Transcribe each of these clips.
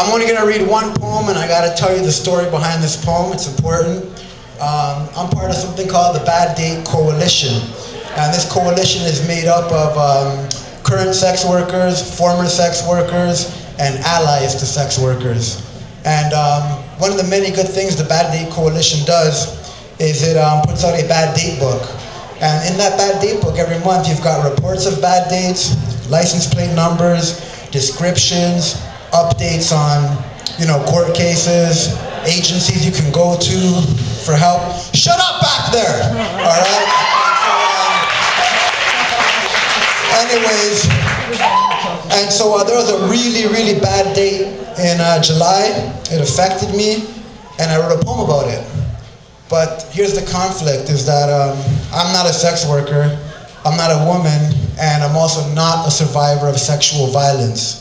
I'm only gonna read one poem, and I gotta tell you the story behind this poem. It's important. I'm part of something called the Bad Date Coalition, and this coalition is made up of current sex workers, former sex workers, and allies to sex workers. And one of the many good things the Bad Date Coalition does is it puts out a bad date book. And in that bad date book, every month you've got reports of bad dates, license plate numbers, descriptions, updates on, court cases, agencies you can go to for help. Shut up back there! All right? Anyways, and so there was a really, really bad date in July. It affected me, and I wrote a poem about it. But here's the conflict, is that I'm not a sex worker, I'm not a woman, and I'm also not a survivor of sexual violence.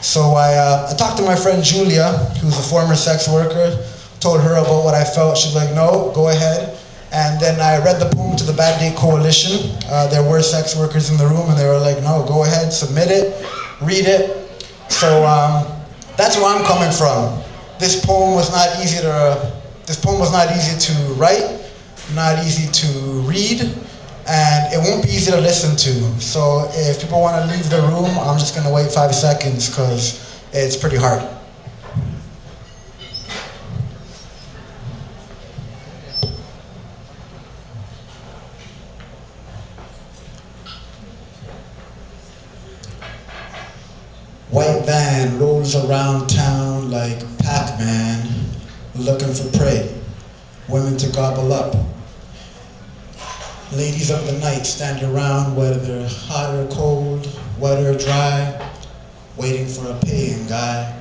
So I talked to my friend Julia, who's a former sex worker, told her about what I felt. She's like, no, go ahead. And then I read the poem to the Bad Date Coalition. There were sex workers in the room, and they were like, no, go ahead, submit it, read it. So that's where I'm coming from. This poem was not easy to write, not easy to read, and it won't be easy to listen to. So if people want to leave the room, I'm just going to wait 5 seconds because it's pretty hard. White van rolls around town like Pac-Man, looking for prey, women to gobble up. Ladies of the night stand around, whether hot or cold, wet or dry, waiting for a paying guy.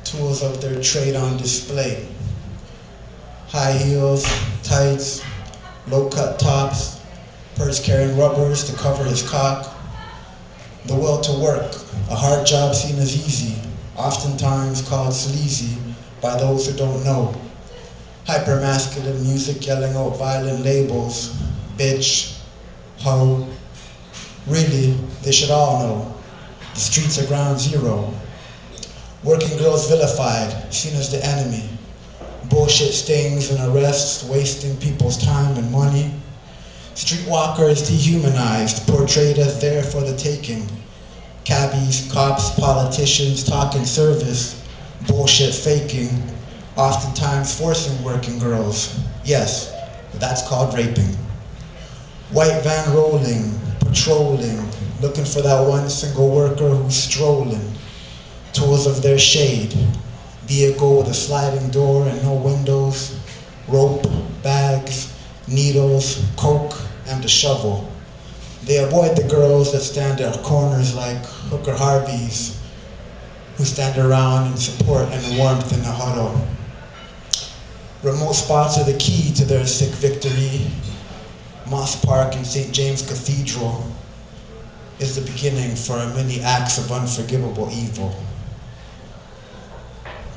Tools of their trade on display. High heels, tights, low-cut tops, purse-carrying rubbers to cover his cock. The will to work, a hard job seen as easy, oftentimes called sleazy by those who don't know. Hyper-masculine music yelling out violent labels, bitch, hoe. Really, they should all know, the streets are ground zero. Working girls vilified, seen as the enemy. Bullshit stings and arrests, wasting people's time and money. Streetwalkers dehumanized, portrayed as there for the taking. Cabbies, cops, politicians talking service, bullshit faking, oftentimes forcing working girls. Yes, that's called raping. White van rolling, patrolling, looking for that one single worker who's strolling. Tools of their shade, vehicle with a sliding door and no windows, rope, bags, needles, coke, and a shovel. They avoid the girls that stand at corners like Hooker Harveys, who stand around in support and warmth in a huddle. Remote spots are the key to their sick victory. Moss Park and St. James Cathedral is the beginning for many acts of unforgivable evil.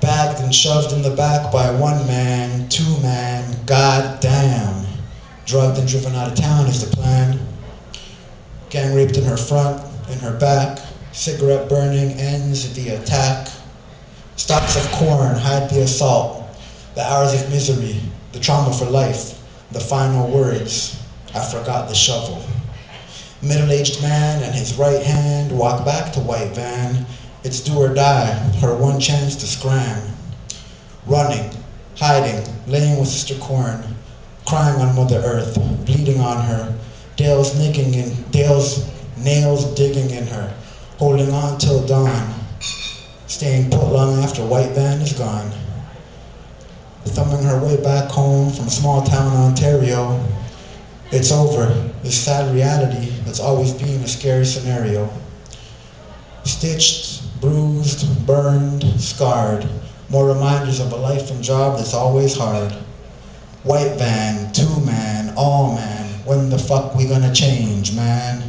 Bagged and shoved in the back by one man, two man, god damn. Drugged and driven out of town is the plan. Gang raped in her front, in her back. Cigarette burning ends the attack. Stalks of corn hide the assault. The hours of misery, the trauma for life. The final words, I forgot the shovel. Middle-aged man and his right hand walk back to white van. It's do or die, her one chance to scram. Running, hiding, laying with Sister Corn, crying on Mother Earth, bleeding on her, Dale's nails digging in her, holding on till dawn, staying put long after white van is gone. Thumbing her way back home from small town Ontario, it's over, this sad reality that's always been a scary scenario. Stitched, bruised, burned, scarred, more reminders of a life and job that's always hard. White van, two man, all man, when the fuck we gonna change, man?